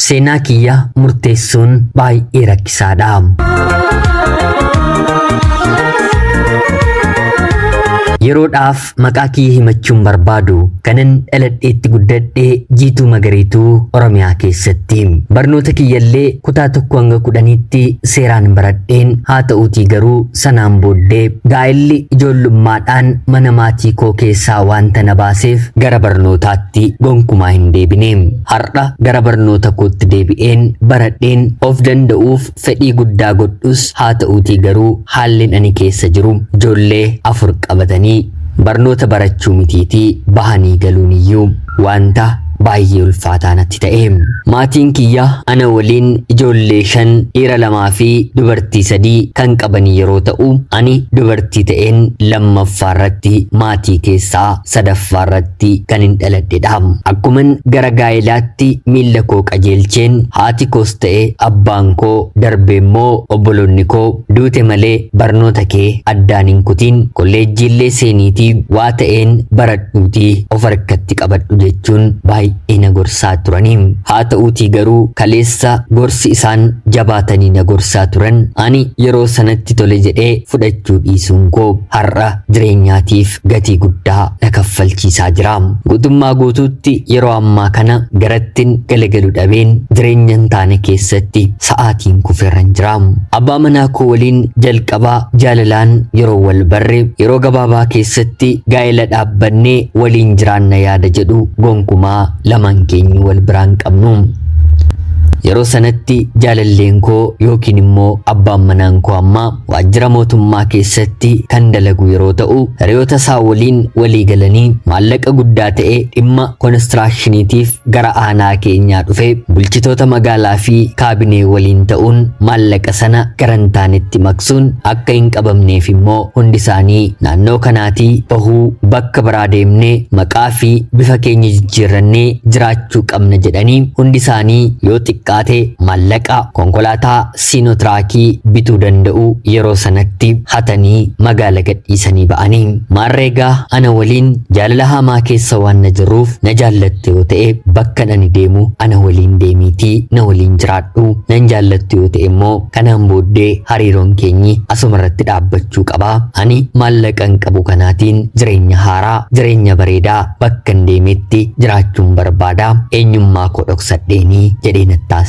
seenaa kiyya murteessuun baay'ee rakkisaadha. Yeroodhaaf maqaa kiyya himachuun barbaadu kanan dhaladheetti guddadhee Jiituu Magariituu Oromiyaa keessatti. Barnoota kiyyallee kutaa 1 hanga 10tti seeraan baradheen haa ta'uutii garuu sanaan booddee gaa'elli ijoollummaadhaan mana maatii koo keessaa wanta na baaseef gara barnootaatti gonkumaa hin deebine. Har'a gara barnoota kootti deebi'een baradheen of danda'uuf fedhii guddaa godhus haa ta'uutii garuu haalli ani keessa jiru ijoollee 4 qabatanii barnoota barachuu mitiitii bahanii galuun iyyuu wanta baay'ee ulfaataa natti ta'e. Maatiin kiyya ana waliin ijoollee 5 dhiira 2 fi dubartii 3 kan qaban yeroo ta'u ani dubartii ta'een lammaffaarratti maatii keessaa sadaffaarratti kan hin dhaladhedha. Akkuman gara gaa'elaatti miilla koo qajeelcheen haati koos ta'e abbaan koo darbee immoo obboloonni koo duute malee barnoota kee addaan hin kutiin kolleejjiillee seeniitii waa ta'een baradhuutii of harkatti qabadhu jechuun baay'ee na gorsaa turanii. Haa ta'uutii garuu kaleessa gorsi isaan jabaatanii na gorsaa turan ani yeroo sanatti tole jedhee fudhachuu dhiisuun koo har'a jireenyaatiif gatii guddaa na kaffalchiisaa jira. Guutummaa guutuutti yeroo ammaa kana garattin galagalu dhabeen jireenya hin taane keessatti sa'aatiin kufeerran jira. Abbaa manaa koo waliin jalqabaa jaalalaan yeroo wal barre yeroo gabaabaa keessatti gaa'ela dhaabbannee waliin jiraanna yaada jedhu gonkumaa lamaan keenya wal biraan qabnu. Yeroo sanatti jaalalleen koo yookiin immoo abbaan manaan koo amma waajjira mootummaa keessatti kan dalagu yeroo ta'u hiriyoota isaa waliin walii galanii maallaqa guddaa ta'e dhimma konistiraakshiniitiif gara aanaa keenyaa dhufe bulchitoota magaalaa fi kaabinee waliin ta'uun maallaqa sana garan taanetti maksuun akka hin qabamneef immoo hundi isaanii naannoo kanaatii bahuu bakka biraa deemnee maqaa fi bifa keenya jijjiirrannee jiraachuu qabna jedhanii hundi isaanii yoo xiqqaa maallaqa konkolaataa siinootiraakii bituu danda'u yeroo sanatti hatanii magaala gadhiisanii ba'anii. Maarreegaa ana waliin jaalala hamaa keessa waan na jiruuf na jaallatte yoo ta'e bakka ani deemu ana waliin deemiitii na waliin jiraadhu. Nan jaallattu yoo ta'e immoo kanaan booddee hariiroon keenyi asumarratti dhaabbachuu qaba. Ani maallaqan qabu kanaatiin jireenya haaraa jireenya bareedaa bakka hin deemetti jiraachuun barbaada. Eenyummaa koo dhoksadheenii jedhee nattaa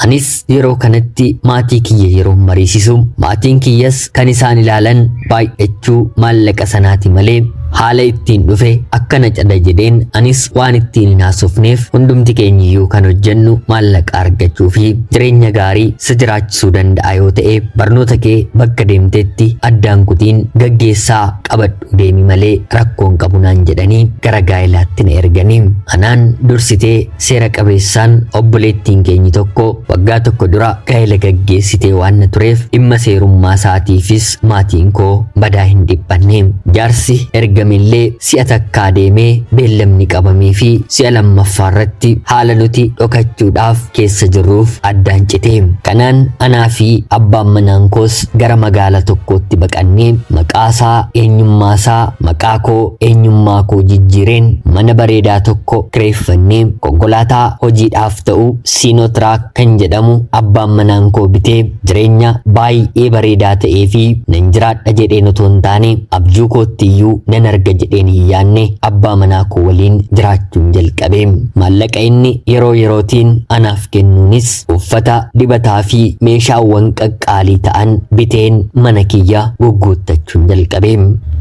anis yeroo kanatti maatii kiyya yeroo mariisisu maatiin kiyyas kan isaan ilaalan baay'achuu maallaqa sanaati malee haala ittiin dhufe akkana cadha jedheen anis waan ittiin hin haasofneef hundumti keenyiyyuu kan hojjennu maallaqa argachuu fi jireenya gaarii si jiraachisuu danda'a yoo ta'e barnoota kee bakka deemtetti addaan kutiin gaggeessaa qabadhu deemi malee rakkoon qabu naan jedhanii gara gaa'elaatti na erganii. Anaan dursitee seera qabeessaan obboleettiin keenyi tokko waggaa tokko dura gaa'ela gaggeessitee waan na tureef dhimma seerummaa isaatiifis maatiin koo badaa hin dhiphanne. Jaarsi ergamillee si'a takkaa deemee beellamni qabamee fi si'a lammaffaarratti haala nuti dhokachuudhaaf keessa jirruuf addaan cite. Kanaan anaa fi abbaan manaan koos gara magaalaa tokkootti baqannee maqaasaa eenyummaasaa maqaa koo eenyummaa koo jijjiireen mana bareedaa tokko kireeffannee konkolaataa hojiidhaaf ta'u siinootiraak kan jedhamu abbaan manaan koo bitee jireenya baay'ee bareedaa ta'ee fi nan jiraadha jedheen otoo hin taane abjuu koottiyyuu nan arga jedheen hin yaanne abbaa manaa koo waliin jiraachuun jalqabe. Maallaqa inni yeroo yerootiin anaaf kennuunis uffata dibataa fi meeshaawwan qaqqaalii ta'an biteen mana kiyya gugguuttachuun jalqabe.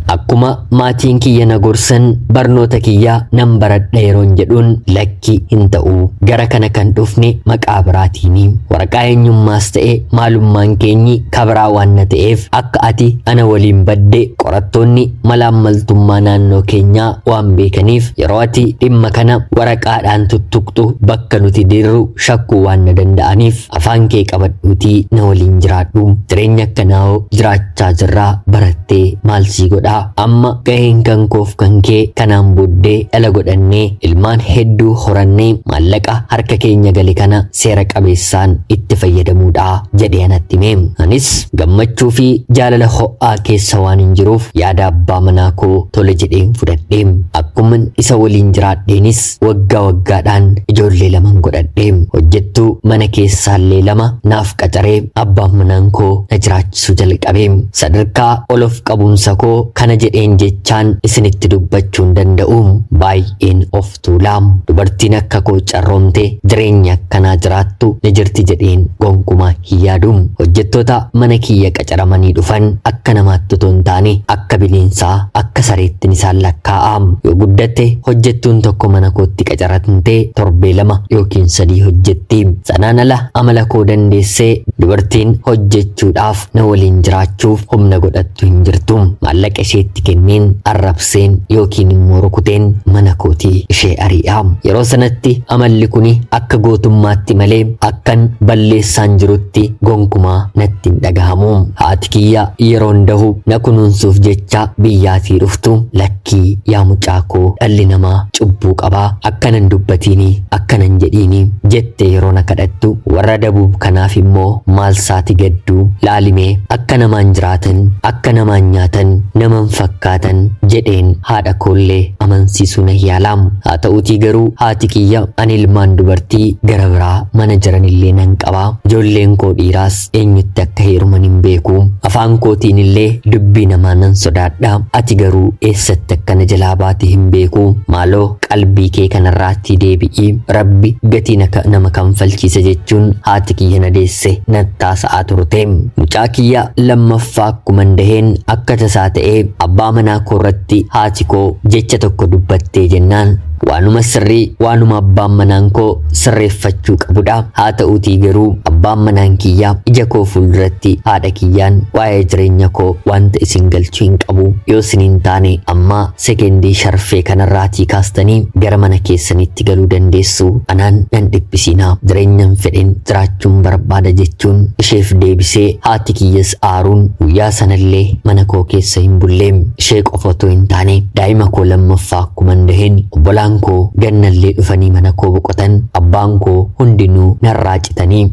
Akkuma maatiin kiyya na gorsan barnoota kiyya nan baradha yeroon jedhuun lakki hin ta'u gara kana kan dhufne maqaa biraatiini. Waraqaa eenyummaas ta'e maalummaan keenyi kabiraa waan na ta'eef akka ati ana waliin badde qorattoonni malaammaltummaa naannoo keenyaa waan beekaniif yeroo ati dhimma kana waraqaadhaan tuttuqxu bakka nuti dirru shakkuu waan na danda'aniif afaan kee qabadhuutii na waliin jiraadhu. Jireenya akkanaa jiraachaa jirraa barattee maal sii godhaa? Amma gaheen kan koof kan kee kanaan booddee dhala godhannee ilmaan hedduu horannee maallaqa harka keenya gale kana seera qabeessaan itti fayyadamuudha jedhee anatti hime. Anis gammachuu fi jaalala ho'aa keessa waan hin jiruuf yaada abbaa manaa koo tole jedheen fudhadhe. Akkuma isa waliin jiraadheenis waggaa waggaadhaan ijoollee 2 godhadhe. Hojjettuu mana keessaallee lama naaf qacaree abbaan manaa koo na jiraachisuu jalqabe. Sadarkaa olof qabuunsa koo kana jedheen jechaan isinitti dubbachuu hin danda'u. Baay'een of tuulaa. Dubartiin akka koo carroomte jireenya akkanaa jiraattu ni jirti jedheen gonkumaa hin yaadu. Hojjettoota mana kiyya qacaramanii dhufan akka namaatti otoo hin taane akka bineensaa akka sareettiin isaan lakkaa'a. Yoo guddatte hojjettuun tokko mana kootti qacaramtee torbee lama yookiin sadii hojjetti. Sanaan ala amala koo dandeessee dubartiin hojjechuudhaaf na waliin jiraachuuf humna godhattu hin jirtu. Maallaqa isheetti kenneen arrabseen yookiin immoo rukuteen mana kootii ishee ari'a. Yeroo sanatti amalli kuni akka gootummaatti malee akkan balleessaan jirutti gonkumaa natti hin dhagahamu. Haati kiyya yeroon dahu na kunuunsuuf jecha biyyaatii dhuftu lakkii yaa mucaa koo dhalli namaa cubbuu qabaa akkanan dubbatiini akkanan jedhiini jette yeroo na kadhattu. Warra dabuuf kanaaf immoo maal saati gadduu laalimee akka namaan jiraatan akka namaan nyaatan naman fakkaatan jedheen haadha koollee amansiisuu na yaalaam. Haa ta'uutii garuu haati kiyya ani ilmaan dubartii gara biraa mana jiranillee nan qabaa. Ijoolleen koo dhiiraas eenyutti akka heeruman hin beeku. Afaan kootiin illee dubbii namaa nan sodaadha. Ati garuu eessatti akkana jalaa baate hin beeku. Maaloo qalbii kee kanarraatti deebi'i. Rabbi gatii nama kanfalchiisa jechuun haati kiyya na deesse nattaasa'aa turte. Mucaa kiyya lammaffaa akkuman daheen akka tasaa ta'ee abbaa manaa koo irratti haati koo jecha tokko dubbattee jennaan waanuma sirrii waanuma abbaan manaan koo sirreeffachuu qabudha. Haa ta'uutii garuu abbaan manaan kiyyaa ija koo fuulduratti haadha kiyyaan waa'ee jireenya koo wanta isin galchuu hin qabu yoo isin hin taane amma sekendii sharfee kanarraatii kaastanii gara mana keessanitti galuu dandeessu. Anaan nan dhiphisiinaa jireenyan fedhen jiraachuun barbaada jechuun isheef deebisee haati kiyyas aaruun guyyaa sanallee mana koo keessa hin bulleem. Ishee qofa otoo hin taane daa'ima koo lammaffaa akkuman daheen obbolaan koo gannallee dhufanii mana koo boqotan. Abbaan koo hundinuu narraa citanii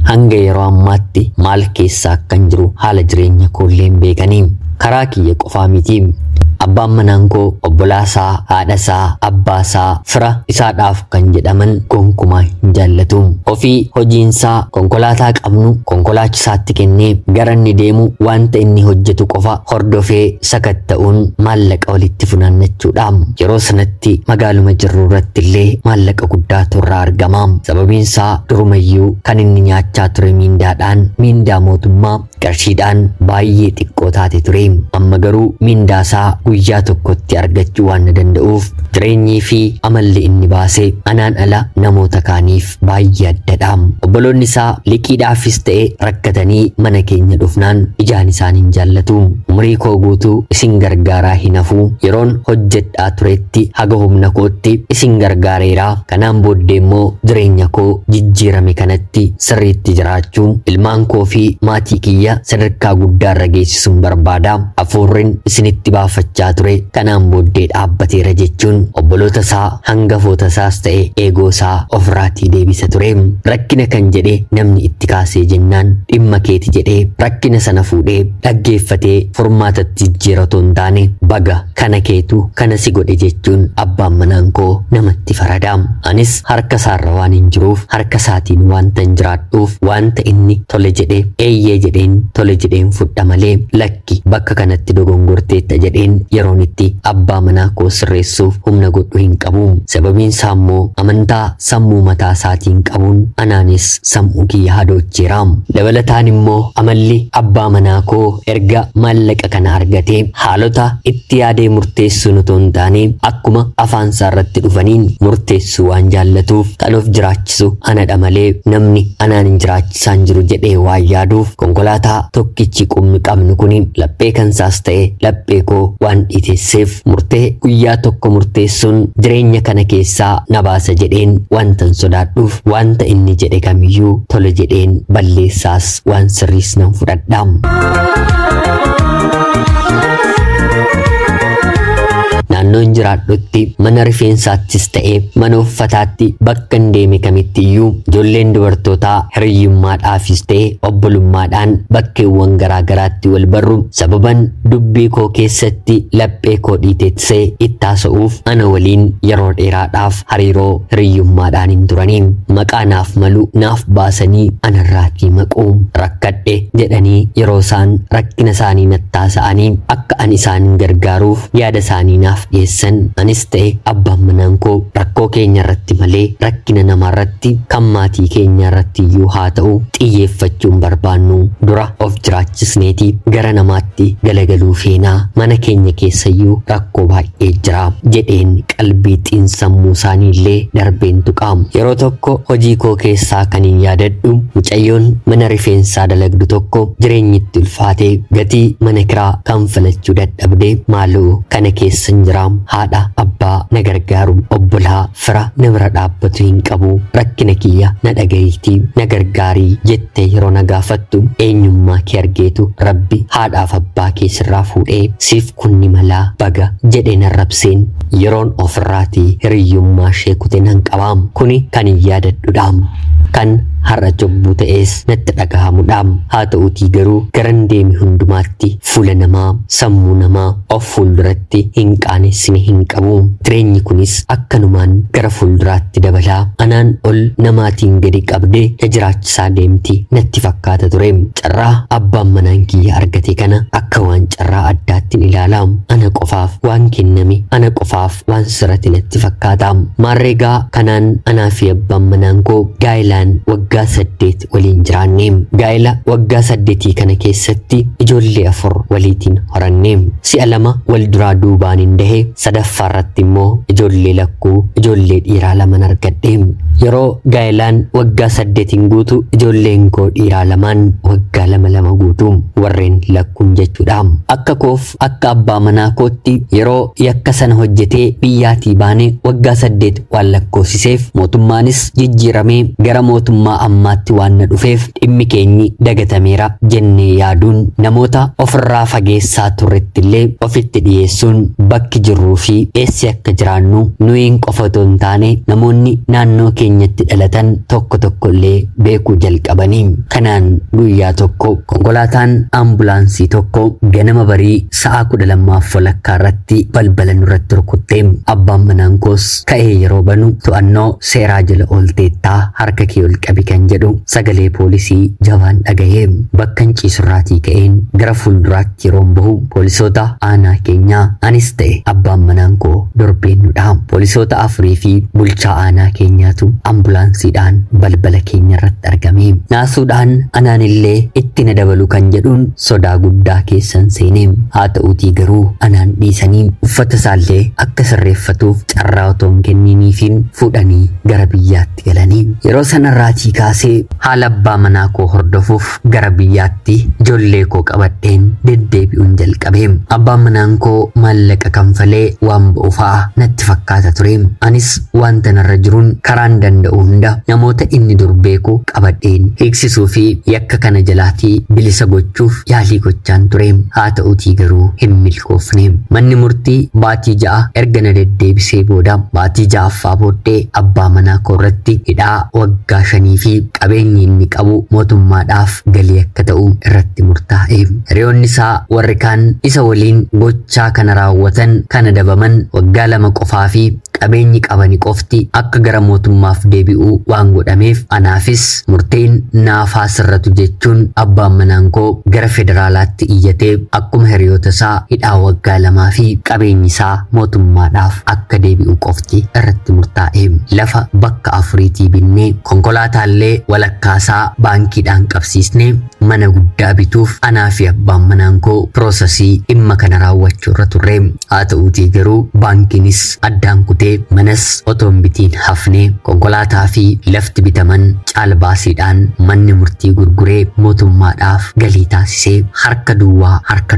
hanga yeroo ammaatti maal keessa akkan jiru haala jireenya koollee hin beekanii. Karaa kiyya qofaa miti. Abbaan manaan koo obbolaasaa, haadhasaa, abbaasaa, fira isaadhaaf kan jedhaman gonkumaa hin jaallatu. Ofii hojiinsaa konkolaataa qabnu konkolaachisaatti kennee gara inni deemu wanta inni hojjetu qofa hordofee sakatta'uun maallaqa walitti funaannachuudha. Yeroo sanatti magaaluma jirru irratti illee maallaqa guddaatu irraa argama. Sababiinsaa durumayyuu kan inni nyaachaa ture miindaadhaan miindaa mootummaa qarshiidhaan baay'ee xiqqoo taate ture. Amma garuu miindaasaa guyyaa tokkotti argachuu waan danda'uuf jireenyii fi amalli inni baase anaan ala namoota kaaniif baay'ee addadha. Obboloonni isaa liqiidhaafis ta'e rakkatanii mana keenya dhufnaan ijaan isaan hin jaallatu. Umurii koo guutuu isin gargaaraa hin hafu. Yeroon hojjedhaa turetti haga humna kootti isin gargaareera. Kanaan booddee immoo jireenya koo jijjiirame kanatti sirriitti jiraachuu ilmaan koo fi maatii kiyya sadarkaa guddaarra geessisuun barbaada. Afuurrin isinitti baafachaa ture kanaan booddee dhaabbateera jechuun obboloota isaa hangafoota isaas ta'e eegoo isaa ofirraatii deebisa ture. Rakkina kan jedhe namni itti kaasee jennaan dhimma keeti jedhee rakkina sana fuudhee dhaggeeffatee furmaatatti jijjiiratu hin taane baga kana keetu kana si godhe jechuun abbaan manaan koo namatti farada. Anis harka isaarra waan hin jiruuf harka isaatiin wanta hin jiraadhuuf wanta inni tole jedhe eeyyee jedheen tole jedheen fudha malee lakki bakka kanatti dogongorteetta jedheen yeroon itti abbaa manaa koo sirreessuuf humna godhu hin qabu. Sababiin isaa immoo amantaa sammuu mataa isaatiin qabuun anaanis sammuu kiyya hadoocheera. Dabalataan immoo amalli abbaa manaa koo erga maallaqa kana argatee haalota itti yaadee murteessuun otoo hin taane akkuma afaan isaa irratti dhufaniin murteessuu waan jaallatuuf kan of jiraachisu anadha malee namni anaan hin jiraachisaan jiru jedhee waan yaaduuf konkolaataa tokkichi qummi qabnu kuni laphee kansaas ta'e laphee koo waan dhiiteesseef murtee guyyaa tokko murteessuun jireenya kana keessaa na baasa jedheen wantan sodaadhuuf wanta inni jedhe kamiyyuu tole jedheen balleessaas waan sirriis nan fudhadha. naannoon jiraadhutti mana rifeensaattis ta'ee mana uffataatti bakka hin deeme kamittiyyuu ijoolleen dubartootaa hiriyyummaadhaafis ta'ee obbolummaadhaan bakkeewwan garaagaraatti wal barru sababan dubbii koo keessatti laphee koo dhiiteessee itti haasa'uuf ana waliin yeroo dheeraadhaaf hariiroo hiriyyummaadhaan hin turaniin maqaa naaf malu naaf baasanii anarraatii maquu rakkadhe jedhanii yeroo isaan rakkina isaanii nattaasa'anii akka ani isaan gargaaruuf yaada isaanii naaf dhiyeessan anis ta'e abbaan manaan koo rakkoo keenya irratti malee rakkina namaa irratti kan maatii keenya irratti iyyuu haa ta'u xiyyeeffachuun barbaannu dura of jiraachisneeti gara namaatti galagaluu feenaa mana keenya keessayyuu rakkoo baay'ee jira jedheen qalbii xiinsammuu isaanii illee darbeen tuqaamu yeroo tokko hojii koo keessaa kan hin yaadadhu mucayyoon mana rifeensaa dalagdu tokko jireenyitti ulfaatee gatii mana kiraa kan falachuu dadhabdee maaloo kana keessan jiraam haadha abbaa na gargaaru obbolaa fira na bira dhaabbatu hin qabu rakkina kiyya na dhagayiitii na gargaarii jettee yeroo na gaafattu eenyummaa kee argeetu rabbi haadhaaf abbaa kee sirraa fuudhee siif kunni malaa baga jedhee narrabseen yeroon ofirraatii hiriyyummaa ishee kute nan qabaam kuni kan hin yaadadhudhaam kan har'a jobbuu ta'es natti dhagahamuudhaam haa ta'uutii garuu garan deemi hundumaatti fuula namaa sammuu namaa of fuulduratti hin qaanessine hin qabu jireenyi kunis akkanumaan gara fuulduraatti dabalaa anaan ol namaatiin gadi qabdee jiraachisaa deemti natti fakkaata ture carraa abbaan manaan kiyya argate kana akka waan carraa addaattiin ilaalaam ana qofaaf waan kenname ana qofaaf waan sirratti natti fakkaata maarreegaa kanaan anaa fi abbaan manaan koo gaa'ilaan waggaa 8 waliin jiraanneem gaa'ila waggaa 8 kana keessatti ijoollee 4 waliitiin horanneem si'a 2 wal duraa duubaan hin dahe sadaffaa irratti immoo ijoollee lakkuu ijoollee dhiiraa 2 argadheem yeroo gaa'ilaan waggaa 8 guutu ijoolleen koo dhiiraa 2 waggaa 2 guutu warreen lakkuun jechuudhaam akka koof akka abbaa manaa kootti yeroo yakka sana hojjetee biyyaatii baane waggaa 8 waan lakkoofsiseef mootummaanis jijjiiramee gara mootummaa ammaatti waan na dhufeef dhimmi keenyi dagatameera jennee yaaduun namoota ofirraa fageessaa turrettillee ofitti dhiyeessuun bakki jirruu fi eessi akka jiraannu nuyiin qofa otoo hin taane namoonni naannoo keenyatti dhalatan tokko tokkollee beekuu jalqabanii kanaan guyyaa tokko konkolaataan ambulaansii tokko ganama barii sa'a 12 walakkaa irratti balbala nurratti rukuttee abbaan manaan koos ka'ee yeroo banu to'annoo seeraa jala oolteettaa harka kee ol qabi kan jedhu sagalee poolisii jabaan dhagahee bakkan ciisurraatii ka'een gara fuulduraatti yeroo bahu poolisoota aanaa keenyaa anis ta'e abbaan manaan koo dorbeennuudha poolisoota 4 fi bulchaa aanaa keenyaatu ambulaansiidhaan balbala keenya irratti argame naasuudhaan anaan illee itti na dabalu kan jedhuun sodaa guddaa keessan seenee haa ta'uutii garuu anaan dhiisanii uffata isaallee akka sirreeffatuuf carraa otoo hin kenniiniifiin fuudhanii gara biyyaatti galanii yeroo sanarraatii kaasee haala abbaa manaa koo hordofuuf gara biyyaatti ijoollee koo qabadheen deddeebi'uun jalqabe abbaan manaan koo maallaqa kanfalee waan ba'u fa'a natti fakkaata ture anis wanta narra jiruun karaan danda'u hunda namoota inni dur beeku qabadheen hiiksisuu fi yakka kana jalaatii bilisa gochuuf yaalii gochaan ture haa ta'uutii garuu hin milkoofne manni murtii baatii 6 erga na deddeebisee booda baatii 6ffaa booddee abbaa manaa koo irratti hidhaa waggaa 5 fi qabeenyi inni qabu mootummaadhaaf galii akka ta'u irratti murtaa'e hiriyoonni isaa warri kaan isa waliin gochaa kana raawwatan kana dabaman waggaa 2 qofaa fi qabeenyi qabani qofti akka gara mootummaaf deebi'uu waan godhameef anaafis murteen naafaa sirratu jechuun abbaan manaan koo gara federaalaatti iyyatee akkuma hiriyoota isaa hidhaa waggaa 2 fi qabeenyi isaa mootummaadhaaf akka deebi'u qofti irratti murtaa'e lafa bakka 4 binnee konkolaataallee walakkaasaa baankiidhaan qabsiisnee mana guddaa bituuf anaa fi abbaan manaan koo piroosesii dhimma kana raawwachuu irra turre haa ta'uutii garuu baankiinis addaan kutee malee manas otoo hin bitiin hafnee konkolaataa fi lafti bitaman caalbaasiidhaan manni murtii gurguree mootummaadhaaf galii taasisee harka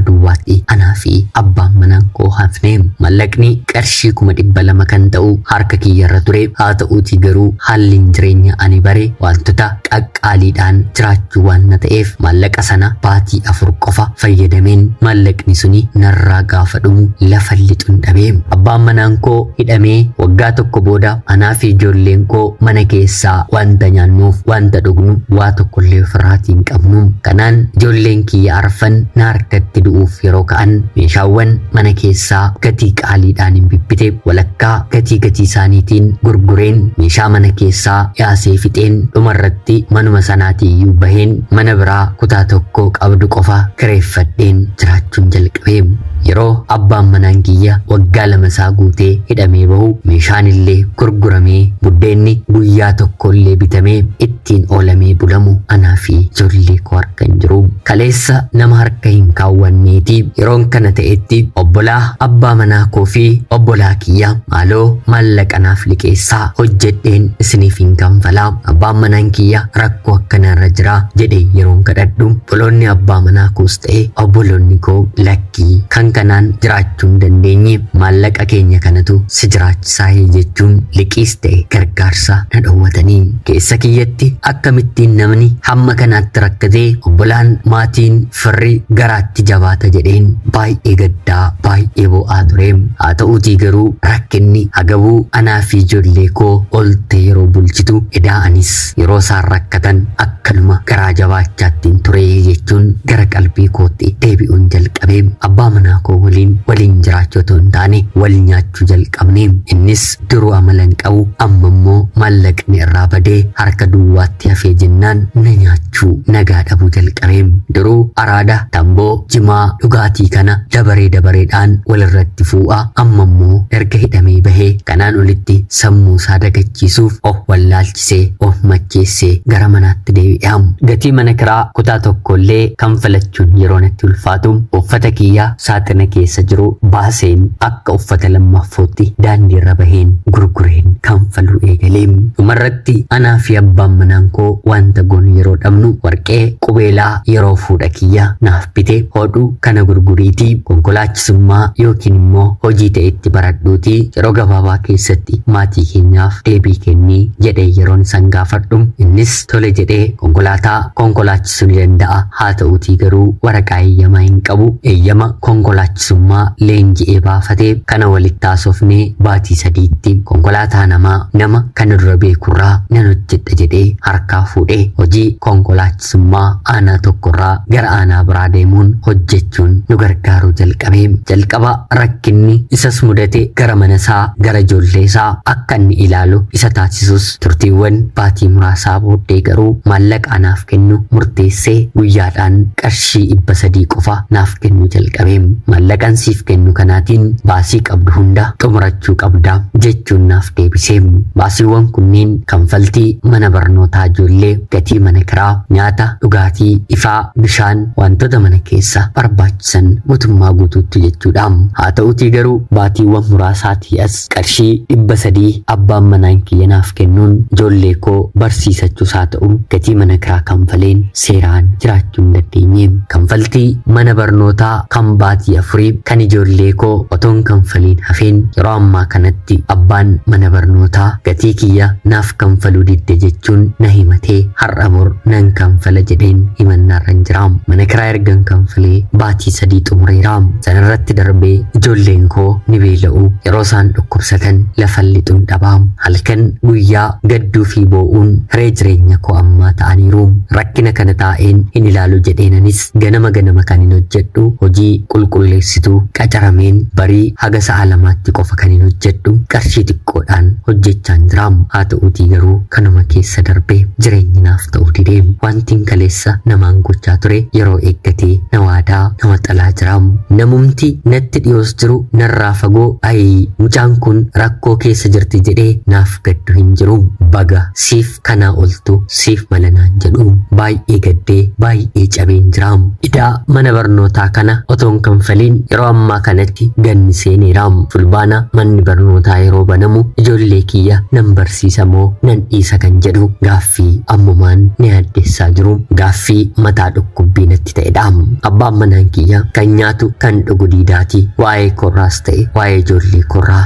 duwwaatti anaa fi abbaan manaan koo hafnee mallaqni qarshii 200 kan ta'u harka kiyyarra ture. haa ta'uutii garuu haalli jireenya ani bare wantoota qaqqaaliidhaan jiraachuu waan na ta'eef maallaqa sana baatii 4 qofa fayyadameen maallaqni suni narraa gaafa dhumu lafa lixuun dhabee abbaan manaan koo hidhamee waggaa tokko booda anaa fi ijoolleen koo mana keessaa wanta nyaannuuf wanta dhugnu waa tokkollee ofirraatiin qabnu. kanaan ijoolleen kiyya arfan na harkatti du'uuf yeroo ka'an meeshaawwan mana keessaa gatii qaaliidhaan hin bibbite walakkaa gatii isaaniitiin gurgureen meeshaa mana keessaa yaasee fixeen dhumarratti manuma sanaatiiyyuu baheen mana biraa kutaa tokko qabdu qofa kireeffadheen jiraachuun jalqabee. yeroo abbaan manaan kiyya waggaa 2 isaa guutee hidhamee bahu meeshaan illee gurguramee buddeenni guyyaa tokkollee bitamee ittiin oolamee bulamu anaa fi ijoollee koo harka hin jiru. kaleessa nama harka hin kaawwanneeti yeroon kana ta'etti obbolaa abbaa manaa koo fi obbolaa kiyya maaloo maallaqa naaf liqeessaa hojjedheen isiniif hin kanfalaa abbaan manaan kiyya rakkoo akkanarra jira jedhee yeroon kadhadhu obboloonni abbaa manaa koos ta'e obboloonni koo lakkii kan kanaan jiraachuu hin dandeenye maallaqa keenya kanatu si jiraachisaa jechuun liqiis ta'e gargaarsa na dhowwatanii keessa kiyyatti akkamittiin namni hamma kanaatti rakkatee obbolaan maatiin firri garaatti jabaata jedheen baay'ee gaddaa baay'ee bo'aa ture. haa ta'uutii garuu rakkinni hagabuu anaa fi ijoollee koo olte yeroo bulchitu eda'anis yeroo isaan rakkatan akkanuma garaa jabaachaattiin ture jechuun gara qalbii kootti deebi'uun jalqabee abbaa manaa koo waliin jiraachuu otoo hin taane wal nyaachuu jalqabne. innis duruu amala hin qabu amma immoo maallaqni irraa badee harka duwwaatti hafee jennaan na nyaachuu nagaa dhabuu jalqabee. duruu araada tamboo jimaa dhugaatii kana dabareedhaan walirratti fuudhaa amma immoo erga hidhamee bahee kanaan olitti sammuu isaa dagachiisuuf of wallaalchisee of macheessee gara manaatti deebi'aa. gatii mana kiraa kutaa tokkollee kanfalachuun yeroo natti ulfaatu uffata kiyyaa saaxina keessa jiru baaseen akka uffata lammaffootti daandiirra baheen gurgureen kanfaluu eegalee. dhumarratti anaa fi abbaan manaan koo wanta goonu yeroo dhabnu warqee qubeelaa yeroo fuudha kiyya naaf bite hodhuu kana gurguriitii konkolaachisummaa yookiin immoo hojii ta'etti baradhuutii yeroo gabaabaa keessatti maatii keenyaaf deebii kennii jedhee yeroon isaan gaafadhu innis tole jedhee konkolaataa konkolaachisuu ni danda'a. haa ta'uutii garuu waraqaa eeyyamaa hin qabu. eeyyama konkolaachisummaa leenji'ee baafatee kana walitti haasofnee baatii 3tti konkolaataa nama kana dura beekurraa nan hojjedha jedhee harkaa fuudhee hojii konkolaachisummaa aanaa tokkorraa gara aanaa biraa deemuun hojjechuun nu gargaaruu jalqabee. jalqaba rakkinni isas mudate gara mana isaa gara ijoollee isaa akka inni ilaalu isa taasisus turtiiwwan baatii muraasaa booddee garuu maallaqa anaaf kennu murteessee guyyaadhaan qarshii 300 qofa naaf kennu jalqabee. maallaqan siif kennu kanaatiin baasii qabdu hunda xumurachuu qabda jechuun naaf deebisee. baasiiwwan kunneen kanfaltii mana barnootaa ijoollee gatii mana kiraa nyaata dhugaatii ifaa bishaan wantoota mana keessa barbaachisan guutummaa guutuutti jechuudha. haa ta'uutii garuu baatiiwwan muraasaatii as qarshii 300 abbaan manaan kiyya naaf kennuun ijoollee koo barsiisachuus haa ta'u gatii mana kiraa kanfaleen seeraan jiraachuu hin dandeenye. kanfaltii mana barnootaa kan baatii 4 kan ijoollee koo otoon kanfaliin hafeen yeroo ammaa kanatti abbaan mana barnootaa gatii kiyya naaf kanfaluu didde jechuun na himatee har'a bor nan kanfala jedheen himannaarra jira. mana kiraa ergan kanfalee baatii 3 xumureera. sanarratti darbee ijoolleen koo ni beela'u yeroo isaan dhukkubsatan lafa lixuun dhabaa halkan guyyaa gadduu fi boo'uun hiree jireenya koo ammaa ta'aniiru. rakkina kana taa'een hin ilaalu jedheenanis ganama kan hin hojjedhu hojii qulqulleessituu qacarameen barii haga sa'a 2tti qofa kan hin hojjedhu qarshii xiqqoodhaan hojjechaan jira. haa ta'uutii garuu kanuma keessa darbee jireenyi naaf ta'uu didee wantiin kaleessa namaan gochaa ture yeroo eeggatee na waadaa nama xalaa jiraam. Namumti natti dhiyoos jiru narraa fagoo ayi mucaan kun rakkoo keessa jirti jedhee naaf gaddu hin jiru. Baga siif kanaa oltu siif malanaan jedhu baay'ee gaddee baay'ee cabeen jiraam. Idaa mana barnootaa kana otoon kanfaliin yeroo ammaa kanatti ganni seeneeraam. Fulbaana manni barnootaa yeroo banamu ijoollee kiyya nan barsiisa moo nan dhiisa kan jedhu gaaffii ammumaan ni addeessaa jiru. Gaaffii mataa dhukkubbii natti ta'edha. Abbaan manaan kiyya kan nyaatu kan dhugu diidaati. Waa'ee korraas ta'e waa'ee ijoollee korraa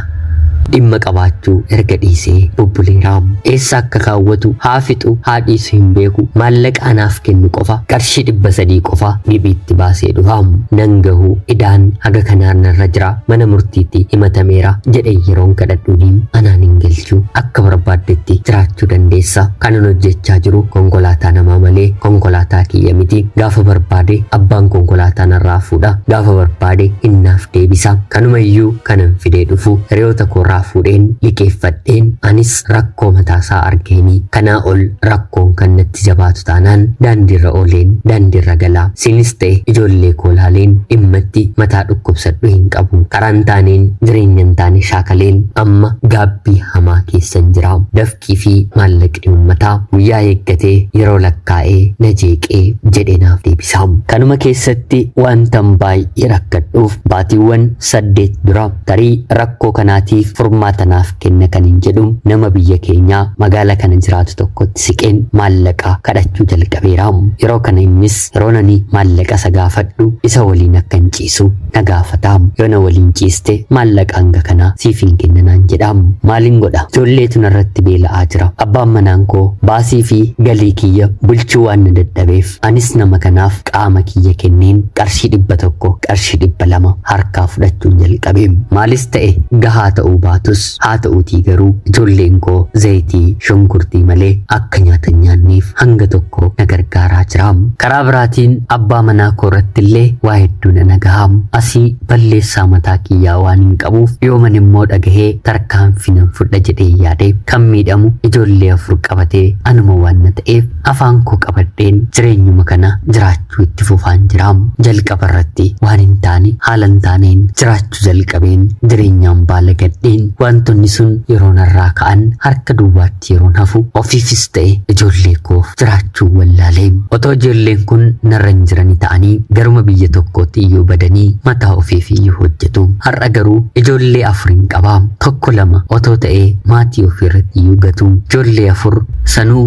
dhimma qabaachuu erga dhiisee bubbuleeraam. Eessa akka kaawwatu haa fixu haa dhiisu hin beeku. Maallaqa anaaf kennu qofa qarshii 300 qofa dhibiitti baasee dhufaam. Nan gahu idaan haga kanaan narra jira mana murtiitti himatameera jedhee yeroon kadhadhuuniin anaan hin galchu akka barbaaddetti jiraachuu dandeessa. Kanan hojjechaa jiru konkolaataa namaa malee konkolaataa kiyya miti. Gaafa barbaade abbaan konkolaataa narraa fuudha. Gaafa barbaade innaaf deebisa. Kanumayyuu kanan fidee dhufu hiriyoota korraa fuudheen liqeeffadheen anis rakkoo mataasaa argeeni. Kanaa ol rakkoon kan natti jabaatu taanaan daandiirra ooleen daandiirra galaa. Sinis ta'e ijoollee koolaaleen dhimmatti mataa dhukkubsadhu hin qabu. Karaan taaneen jireenya hin taane shaakaleen amma gaabbii hamaa keessan jira. Dafqii fi maallaqni uummataa guyyaa eeggatee yeroo lakkaa'ee na jeeqee jedhee naaf deebisaam. Kanuma keessatti wantan baay'ee rakkadhuuf baatiiwwan 8 dura tarii rakkoo kanaatiif furmaata naaf kenna kan hin jedhu nama biyya keenyaa magaala kana jiraatu tokkotti siqeen maallaqa kadhachuu jalqabeeraam. Yeroo kana innis yeroo nani maallaqa isa gaafadhu isa waliin akka hin ciisu na gaafataam. Yoo na waliin ciiste maallaqa hanga kanaa siif hin kennanaan jedhaam. Maaliin godha? Ijoolleetu narratti beela'aa jira. Abbaan manaan koo baasii fi galii kiyya bulchuu waan na dadhabeef anis nama kanaaf qaama kiyya kenneen qarshii 100 qarshii 200 harkaa fudhachuun jalqabeem. Maalis ta'e gahaa ta'uu baatus haa ta'uutii garuu ijoolleen koo zayitii shunkurtii malee akka nyaatan nyaanneef hanga tokko na gargaaraa jiraam. Karaa biraatiin abbaa manaa koo irratti illee waa hedduu na nagahaam. Asii balleessaa mataa kiyyaa waan hin qabuuf yooman immoo dhagahee tarkaanfii nan fudha jedhee yaade kan miidhamu ijoollee 4 qabatee anuma waan na ta'eef afaan koo qabadheen jireenyuma kana jiraachuu itti fufaan jiraam. Jalqaba irratti waan hin taane haala hin taaneen jiraachuu jalqabeen jireenyaan baala gadheen wantoonni sun yeroo narraa ka'an harka duwwaatti yeroon hafu ofiifis ta'e ijoollee koof jiraachuu wallaalee. Otoo ijoolleen kun narra hin jirani ta'anii garuma biyya tokkootti iyyuu badanii mataa ofiif iyyuu hojjetu. Har'a garuu ijoollee 4 hin qabaa. 1-2 otoo ta'ee maatii ofiirratti iyyuu gatu. Ijoollee 4 sanuu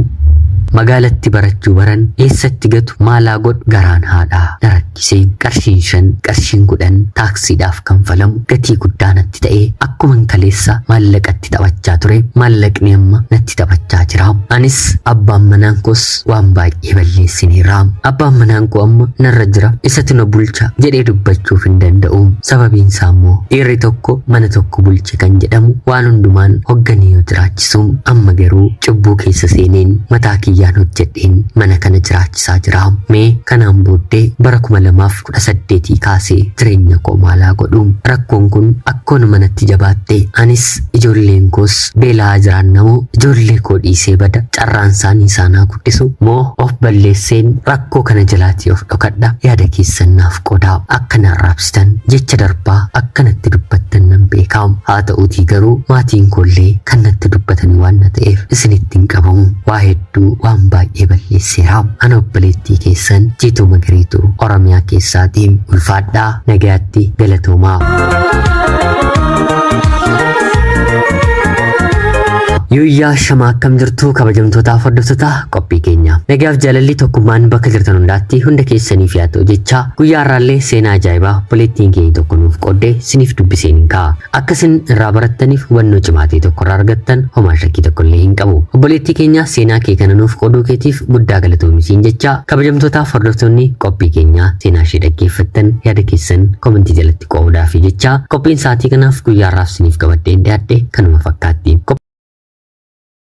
magaalatti barachuu baran eessatti gatu maalaa godhu garaan haadhaa na rakkisee qarshiin 5 qarshiin 10 taaksiidhaaf kanfalamu gatii guddaa natti ta'ee akkuman kaleessa maallaqatti taphachaa ture maallaqni amma natti taphachaa jira. Anis abbaan manaan koos waan baay'ee balleessineera. Abbaan manaan koo amma narra jira isatu na bulcha jedhee dubbachuuf hin danda'u. Sababiin isaa immoo dhiirri tokko mana tokko bulche kan jedhamu waan hundumaan hogganii yoo jiraachisu amma garuu cubbuu keessa seeneen mataa kiyyaan hojjedheen mana kana jiraachisaa jira. Mee kanaan booddee bara 2018 kaasee jireenya koo maalaa godhu? Rakkoon kun akkoon manatti jabaatte anis ijoolleen koos beelaa jiran namoo ijoollee koo dhiisee bada carraan isaanii isaanaa guddisu moo of balleesseen rakkoo kana jalaatii of dhokadha? Yaada keessan naaf qoodaa akka na arraabsitan jecha darbaa akkanatti dubbattan nan beekaa. Haa ta'uutii garuu maatiin koollee kan natti dubbatanii waan na ta'eef isinitti hin qabamu. Waa hedduu waan baay'ee balleesseera. Ana obboleettii keessan Jiituu Magariituu Oromiyaa keessaatiin ulfaadhaa nagaatti galatoomaa. Yuyyaa shamaa akkam jirtu kabajamtootaaf hordoftoota qophii keenya. Nagaaf jaalalli tokkummaan bakka jirtan hundaatti hunda keessaniif yaa ta'u jecha guyyaa har'aallee seenaa ajaa'ibaa obboleettiin keenya tokko nuuf qooddee siniif dubbiseen hin ka'a. Akka isin irraa barattaniif hubannoo cimaa ta'e tokko irraa argattan homaa shakkii tokko illee hin qabu. Obboleettii keenya seenaa kee kana nuuf qooduu keetiif guddaa galatoomisiin jecha kabajamtootaaf hordoftoonni qophii keenya seenaa ishee dhaggeeffattan yaada keessan komentii jalatti qooduudhaaf jecha qophiin sa'aatii kanaaf guyyaa har'aaf siniif qabadheen dhiyaadhe kanuma fakkaatti.